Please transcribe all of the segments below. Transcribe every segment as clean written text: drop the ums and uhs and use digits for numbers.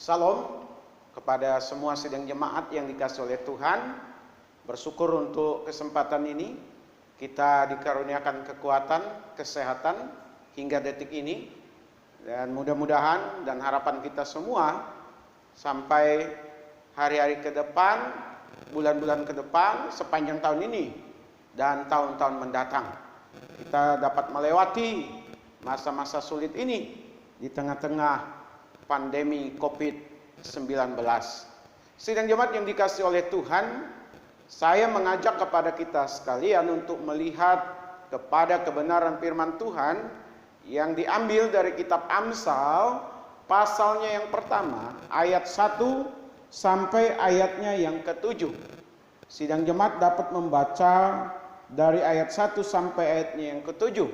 Salam kepada semua sidang jemaat yang dikasih oleh Tuhan. Bersyukur untuk kesempatan ini. Kita dikaruniakan kekuatan, kesehatan hingga detik ini. Dan mudah-mudahan dan harapan kita semua sampai hari-hari ke depan, bulan-bulan ke depan, sepanjang tahun ini dan tahun-tahun mendatang, kita dapat melewati masa-masa sulit ini di tengah-tengah pandemi COVID-19. Sidang jemaat yang dikasih oleh Tuhan, saya mengajak kepada kita sekalian untuk melihat kepada kebenaran firman Tuhan yang diambil dari kitab Amsal, pasalnya yang pertama, ayat 1 sampai ayatnya yang ke-7. Sidang jemaat dapat membaca dari ayat 1 sampai ayatnya yang ke-7.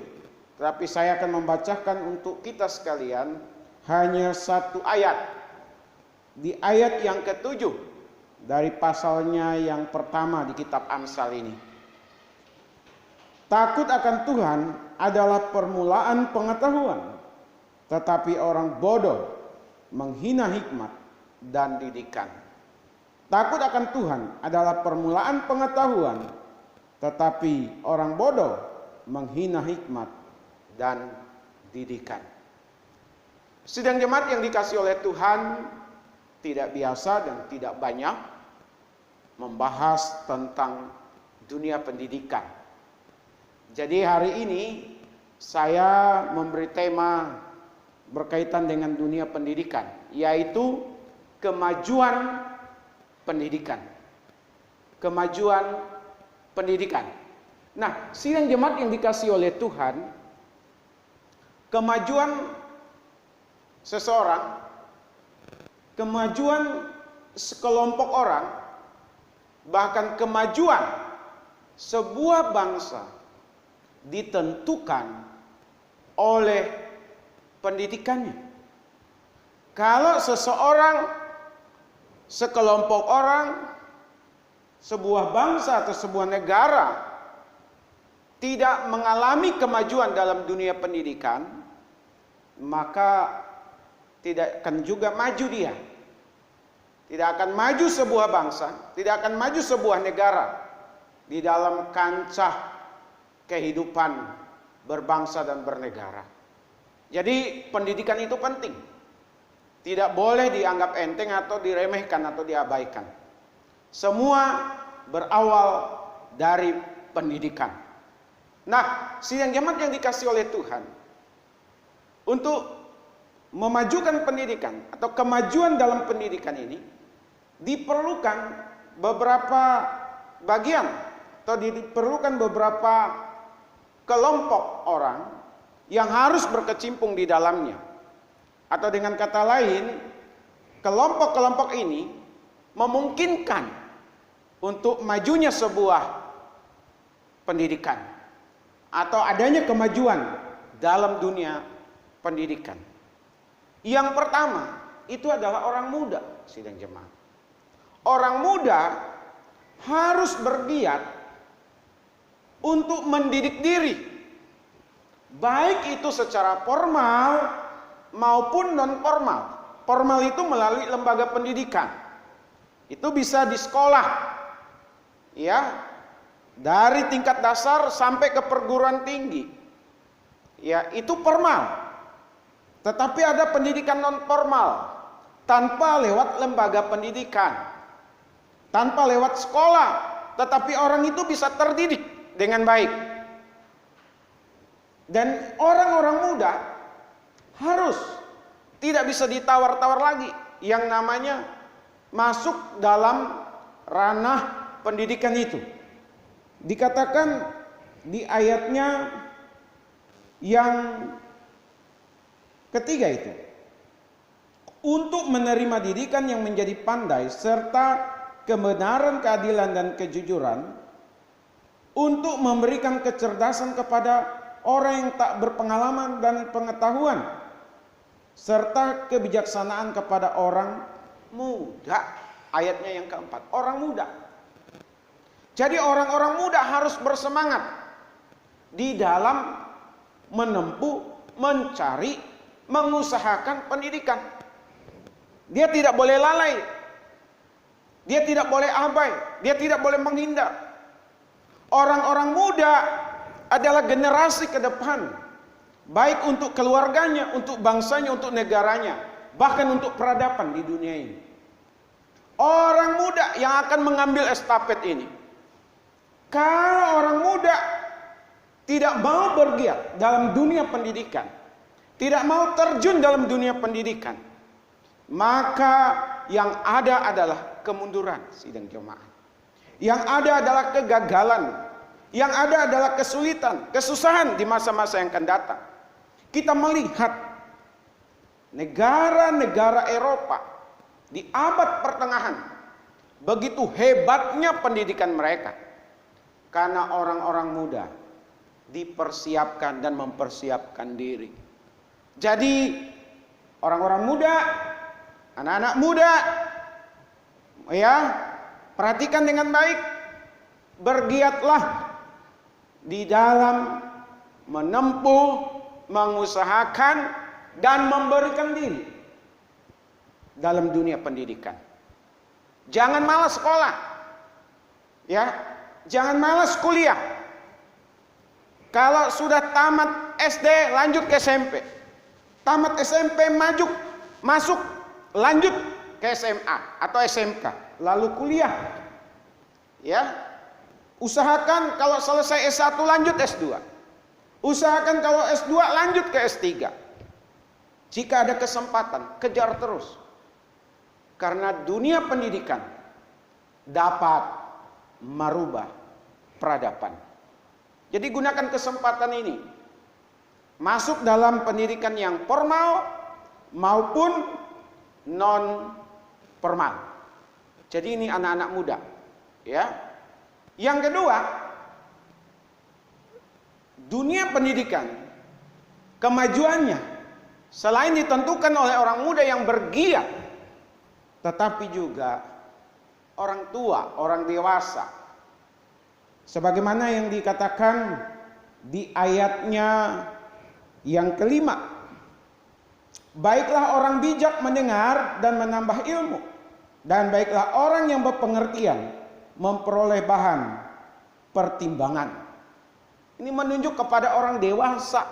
Tetapi saya akan membacakan untuk kita sekalian hanya satu ayat. Di ayat yang ke-7 dari pasalnya yang pertama di kitab Amsal ini. Takut akan Tuhan adalah permulaan pengetahuan, tetapi orang bodoh menghina hikmat dan didikan. Takut akan Tuhan adalah permulaan pengetahuan, tetapi orang bodoh menghina hikmat dan didikan. Sidang jemaat yang dikasih oleh Tuhan, tidak biasa dan tidak banyak membahas tentang dunia pendidikan. Jadi hari ini saya memberi tema berkaitan dengan dunia pendidikan, yaitu kemajuan pendidikan. Kemajuan pendidikan. Nah, sidang jemaat yang dikasih oleh Tuhan, kemajuan seseorang, kemajuan sekelompok orang, bahkan kemajuan sebuah bangsa ditentukan oleh pendidikannya. Kalau seseorang, sekelompok orang, sebuah bangsa atau sebuah negara tidak mengalami kemajuan dalam dunia pendidikan, maka tidak akan juga maju dia. Tidak akan maju sebuah bangsa, tidak akan maju sebuah negara di dalam kancah kehidupan berbangsa dan bernegara. Jadi pendidikan itu penting. Tidak boleh dianggap enteng atau diremehkan atau diabaikan. Semua berawal dari pendidikan. Nah, sidang jemaat yang dikasih oleh Tuhan, untuk memajukan pendidikan atau kemajuan dalam pendidikan ini diperlukan beberapa bagian atau diperlukan beberapa kelompok orang yang harus berkecimpung di dalamnya. Atau dengan kata lain, kelompok-kelompok ini memungkinkan untuk majunya sebuah pendidikan atau adanya kemajuan dalam dunia pendidikan. Yang pertama itu adalah orang muda, sidang jemaat. Orang muda harus bergiat untuk mendidik diri, baik itu secara formal maupun non formal. Formal itu melalui lembaga pendidikan. Itu bisa di sekolah, ya, dari tingkat dasar sampai ke perguruan tinggi. Ya, itu formal. Tetapi ada pendidikan non formal, tanpa lewat lembaga pendidikan, tanpa lewat sekolah, tetapi orang itu bisa terdidik dengan baik. Dan orang-orang muda harus tidak bisa ditawar-tawar lagi yang namanya masuk dalam ranah pendidikan itu. Dikatakan di ayatnya yang ketiga itu, untuk menerima didikan yang menjadi pandai serta kebenaran, keadilan dan kejujuran, untuk memberikan kecerdasan kepada orang yang tak berpengalaman dan pengetahuan, serta kebijaksanaan kepada orang muda. Ayatnya yang keempat, orang muda. Jadi orang-orang muda harus bersemangat di dalam menempuh, mencari, mengusahakan pendidikan. Dia tidak boleh lalai. Dia tidak boleh abai. Dia tidak boleh menghindar. Orang-orang muda adalah generasi ke depan. Baik untuk keluarganya, untuk bangsanya, untuk negaranya. Bahkan untuk peradaban di dunia ini. Orang muda yang akan mengambil estafet ini. Kalau orang muda tidak mau bergiat dalam dunia pendidikan, tidak mau terjun dalam dunia pendidikan, maka yang ada adalah kemunduran sidang jemaat. Yang ada adalah kegagalan. Yang ada adalah kesulitan, kesusahan di masa-masa yang akan datang. Kita melihat negara-negara Eropa di abad pertengahan, begitu hebatnya pendidikan mereka. Karena orang-orang muda dipersiapkan dan mempersiapkan diri. Jadi orang-orang muda, anak-anak muda, ya, perhatikan dengan baik. Bergiatlah di dalam menempuh, mengusahakan dan memberikan diri dalam dunia pendidikan. Jangan malas sekolah, ya. Jangan malas kuliah. Kalau sudah tamat SD, lanjut ke SMP. Tamat SMP, masuk, lanjut ke SMA atau SMK, lalu kuliah. Ya. Usahakan kalau selesai S1 lanjut S2. Usahakan kalau S2 lanjut ke S3. Jika ada kesempatan, kejar terus. Karena dunia pendidikan dapat merubah peradaban. Jadi gunakan kesempatan ini. Masuk dalam pendidikan yang formal maupun non formal. Jadi ini anak-anak muda, ya. Yang kedua, dunia pendidikan kemajuannya selain ditentukan oleh orang muda yang bergiat, tetapi juga orang tua, orang dewasa. Sebagaimana yang dikatakan di ayatnya yang kelima. Baiklah orang bijak mendengar dan menambah ilmu. Dan baiklah orang yang berpengertian memperoleh bahan pertimbangan. Ini menunjuk kepada orang dewasa.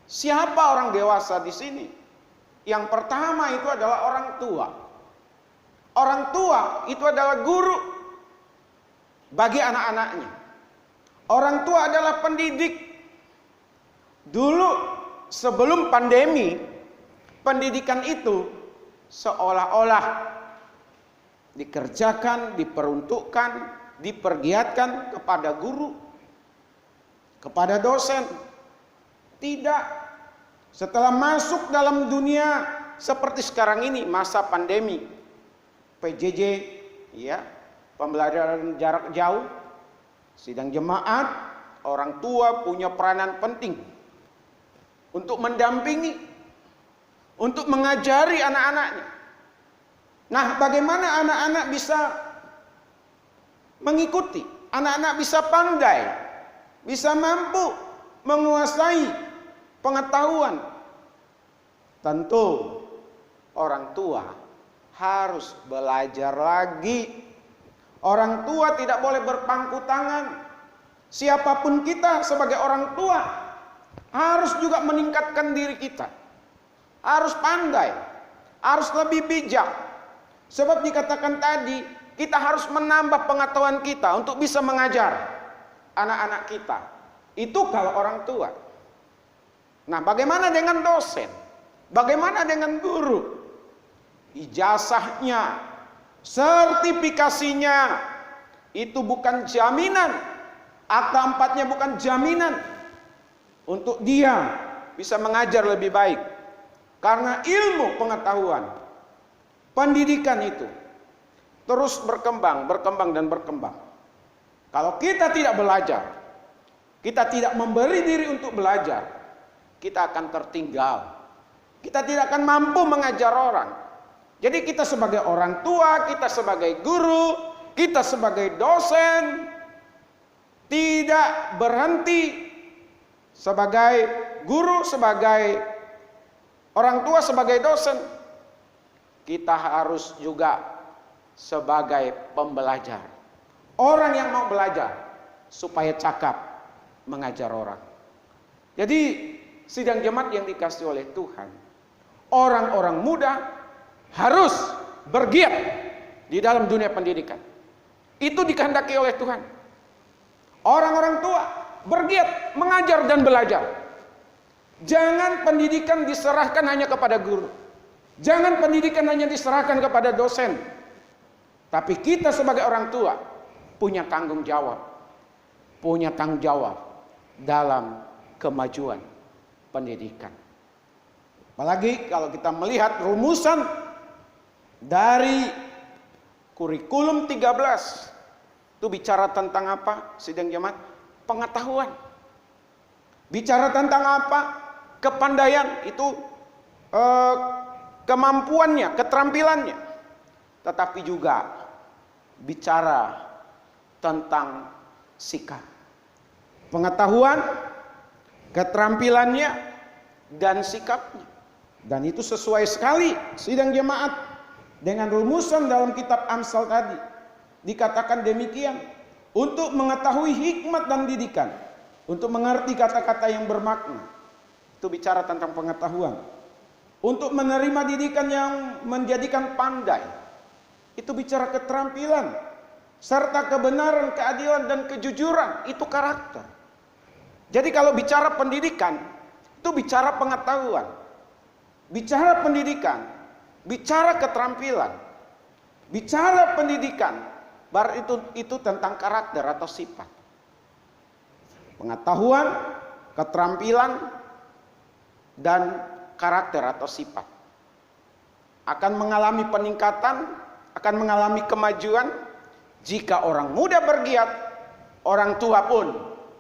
Siapa orang dewasa di sini? Yang pertama itu adalah orang tua. Orang tua itu adalah guru bagi anak-anaknya. Orang tua adalah pendidik. Dulu sebelum pandemi, pendidikan itu seolah-olah dikerjakan, diperuntukkan, dipergiatkan kepada guru, kepada dosen. Tidak. Setelah masuk dalam dunia seperti sekarang ini, masa pandemi, PJJ, ya, pembelajaran jarak jauh, sidang jemaat, orang tua punya peranan penting untuk mendampingi, untuk mengajari anak-anaknya. Nah, bagaimana anak-anak bisa mengikuti, anak-anak bisa pandai, bisa mampu menguasai pengetahuan? Tentu orang tua harus belajar lagi. Orang tua tidak boleh berpangku tangan. Siapapun kita sebagai orang tua harus juga meningkatkan diri kita. Harus pandai, harus lebih bijak. Sebab dikatakan tadi, kita harus menambah pengetahuan kita untuk bisa mengajar anak-anak kita. Itu kalau orang tua. Nah, bagaimana dengan dosen? Bagaimana dengan guru? Ijazahnya, sertifikasinya itu bukan jaminan. Akta 4-nya bukan jaminan untuk dia bisa mengajar lebih baik. Karena ilmu pengetahuan, pendidikan itu terus berkembang dan berkembang. Kalau kita tidak belajar, kita tidak memberi diri untuk belajar, kita akan tertinggal. Kita tidak akan mampu mengajar orang. Jadi kita sebagai orang tua, kita sebagai guru, kita sebagai dosen, tidak berhenti sebagai guru, sebagai orang tua, sebagai dosen. kita harus juga sebagai pembelajar. Orang yang mau belajar supaya cakap mengajar orang. Jadi sidang jemaat yang dikasih oleh Tuhan, orang-orang muda harus bergiat di dalam dunia pendidikan. Itu dikehendaki oleh Tuhan. Orang-orang tua bergiat mengajar dan belajar. Jangan pendidikan diserahkan hanya kepada guru. Jangan pendidikan hanya diserahkan kepada dosen. Tapi kita sebagai orang tua punya tanggung jawab. Punya tanggung jawab dalam kemajuan pendidikan. Apalagi kalau kita melihat rumusan dari kurikulum 13. Itu bicara tentang apa? Sidang jemaat, pengetahuan. Bicara tentang apa? Kepandaian, itu kemampuannya, keterampilannya. Tetapi juga bicara tentang sikap. Pengetahuan, keterampilannya, dan sikapnya. Dan itu sesuai sekali sidang jemaat dengan rumusan dalam kitab Amsal tadi. Dikatakan demikian, untuk mengetahui hikmat dan didikan, untuk mengerti kata-kata yang bermakna. Itu bicara tentang pengetahuan. Untuk menerima didikan yang menjadikan pandai. Itu bicara keterampilan. Serta kebenaran, keadilan, dan kejujuran. Itu karakter. Jadi kalau bicara pendidikan, itu bicara pengetahuan. Bicara pendidikan, bicara keterampilan. Bicara pendidikan, berarti itu tentang karakter atau sifat. Pengetahuan, keterampilan, dan karakter atau sifat akan mengalami peningkatan, akan mengalami kemajuan jika orang muda bergiat, orang tua pun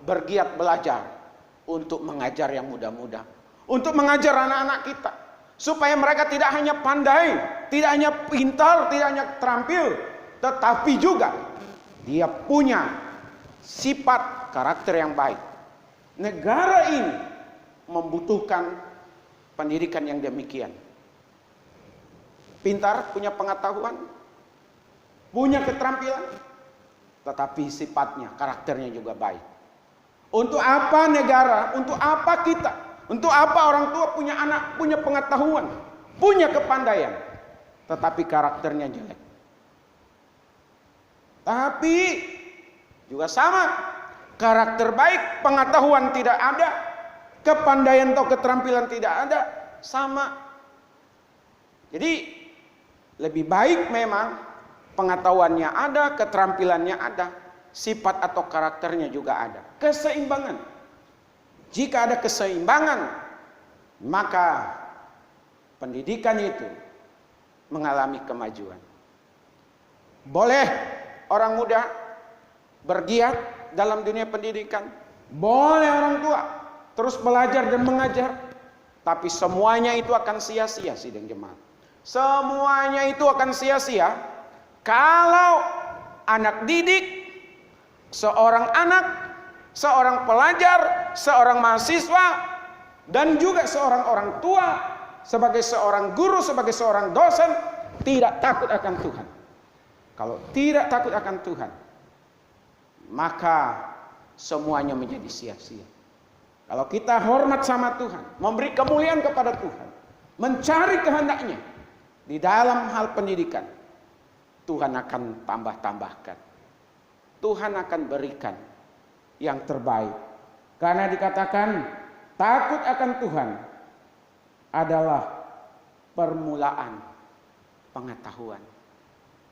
bergiat belajar untuk mengajar yang muda-muda, untuk mengajar anak-anak kita, supaya mereka tidak hanya pandai, tidak hanya pintar, tidak hanya terampil, tetapi juga dia punya sifat karakter yang baik. Negara ini membutuhkan pendidikan yang demikian. Pintar, punya pengetahuan, punya keterampilan, tetapi sifatnya, karakternya juga baik. Untuk apa negara, untuk apa kita, untuk apa orang tua punya anak, punya pengetahuan, punya kepandaian, tetapi karakternya jelek. Tapi juga sama, karakter baik, pengetahuan tidak ada, kepandaian atau keterampilan tidak ada, sama. Jadi lebih baik memang pengetahuannya ada, keterampilannya ada, sifat atau karakternya juga ada. Keseimbangan. Jika ada keseimbangan, maka pendidikan itu mengalami kemajuan. Boleh orang muda bergiat dalam dunia pendidikan, boleh orang tua terus belajar dan mengajar, tapi semuanya itu akan sia-sia sidang jemaat. Semuanya itu akan sia-sia kalau anak didik, seorang anak, seorang pelajar, seorang mahasiswa, dan juga seorang orang tua, sebagai seorang guru, sebagai seorang dosen, tidak takut akan Tuhan. Kalau tidak takut akan Tuhan, maka semuanya menjadi sia-sia. Kalau kita hormat sama Tuhan, memberi kemuliaan kepada Tuhan, mencari kehendaknya di dalam hal pendidikan, Tuhan akan tambah-tambahkan. Tuhan akan berikan yang terbaik. Karena dikatakan takut akan Tuhan adalah permulaan pengetahuan.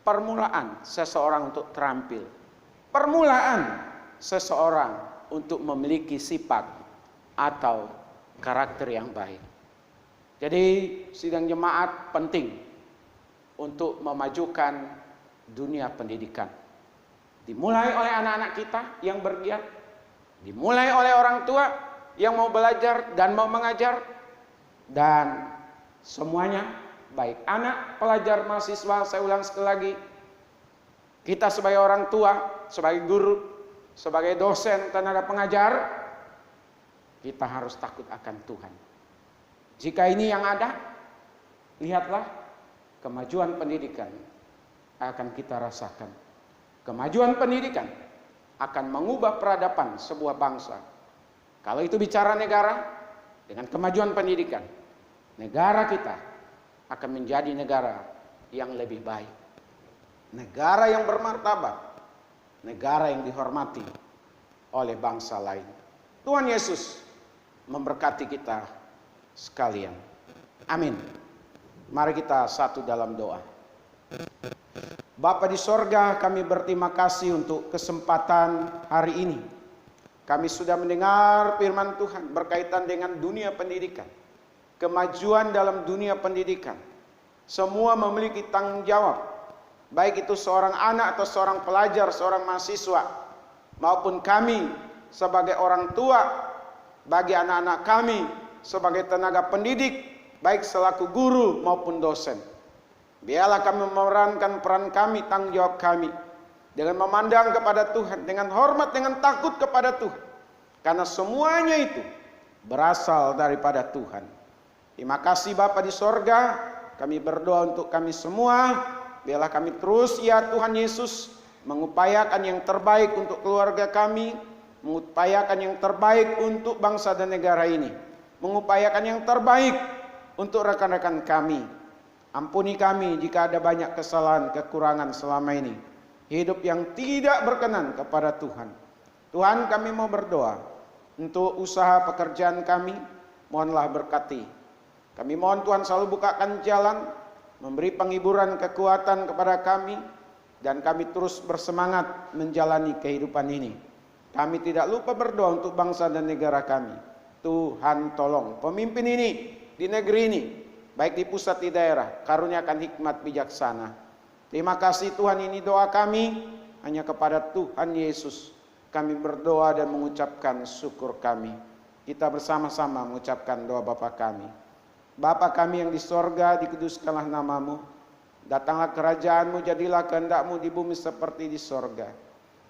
Permulaan seseorang untuk terampil. Permulaan seseorang untuk memiliki sifat atau karakter yang baik. Jadi sidang jemaat penting untuk memajukan dunia pendidikan. Dimulai oleh anak-anak kita yang bergiat, dimulai oleh orang tua yang mau belajar dan mau mengajar, dan semuanya, baik anak, pelajar, mahasiswa, saya ulang sekali lagi, kita sebagai orang tua, sebagai guru, sebagai dosen, tenaga pengajar, kita harus takut akan Tuhan. Jika ini yang ada, lihatlah kemajuan pendidikan akan kita rasakan. Kemajuan pendidikan akan mengubah peradaban sebuah bangsa. Kalau itu bicara negara, dengan kemajuan pendidikan, negara kita akan menjadi negara yang lebih baik. Negara yang bermartabat, negara yang dihormati oleh bangsa lain. Tuhan Yesus memberkati kita sekalian. Amin. Mari kita satu dalam doa. Bapa di sorga, kami berterima kasih untuk kesempatan hari ini. Kami sudah mendengar firman Tuhan berkaitan dengan dunia pendidikan. Kemajuan dalam dunia pendidikan. Semua memiliki tanggung jawab. Baik itu seorang anak atau seorang pelajar, seorang mahasiswa. Maupun kami sebagai orang tua, bagi anak-anak kami sebagai tenaga pendidik, baik selaku guru maupun dosen. Biarlah kami memerankan peran kami, tanggung jawab kami, dengan memandang kepada Tuhan, dengan hormat, dengan takut kepada Tuhan. Karena semuanya itu berasal daripada Tuhan. Terima kasih Bapa di sorga. Kami berdoa untuk kami semua. Biarlah kami terus, ya Tuhan Yesus, mengupayakan yang terbaik untuk keluarga kami, mengupayakan yang terbaik untuk bangsa dan negara ini, mengupayakan yang terbaik untuk rekan-rekan kami. Ampuni kami jika ada banyak kesalahan, kekurangan selama ini, hidup yang tidak berkenan kepada Tuhan. Tuhan, kami mau berdoa untuk usaha pekerjaan kami, mohonlah berkati. Kami mohon Tuhan selalu bukakan jalan, memberi penghiburan, kekuatan kepada kami, dan kami terus bersemangat menjalani kehidupan ini. Kami tidak lupa berdoa untuk bangsa dan negara kami. Tuhan tolong pemimpin ini di negeri ini, baik di pusat di daerah, karuniakan hikmat bijaksana. Terima kasih Tuhan, ini doa kami, hanya kepada Tuhan Yesus kami berdoa dan mengucapkan syukur kami. Kita bersama-sama mengucapkan doa Bapa kami. Bapa kami yang di sorga, dikuduskanlah namamu. Datanglah kerajaanmu, jadilah kehendak-mu di bumi seperti di sorga.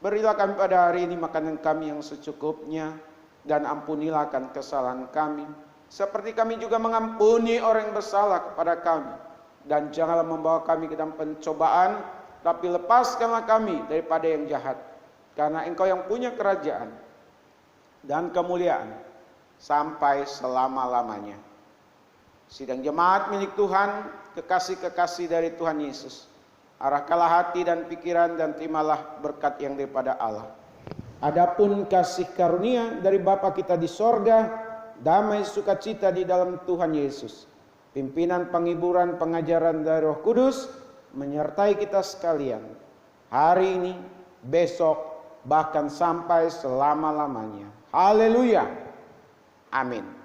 Berilah kami pada hari ini makanan kami yang secukupnya, dan ampunilah akan kesalahan kami, seperti kami juga mengampuni orang yang bersalah kepada kami. Dan janganlah membawa kami ke dalam pencobaan, tapi lepaskanlah kami daripada yang jahat. Karena Engkau yang punya kerajaan dan kemuliaan sampai selama-lamanya. Sidang jemaat milik Tuhan, kekasih-kekasih dari Tuhan Yesus, arahkanlah hati dan pikiran dan terimalah berkat yang daripada Allah. Adapun kasih karunia dari Bapa kita di sorga, damai sukacita di dalam Tuhan Yesus, pimpinan penghiburan pengajaran dari Roh Kudus menyertai kita sekalian hari ini, besok, bahkan sampai selama-lamanya. Haleluya. Amin.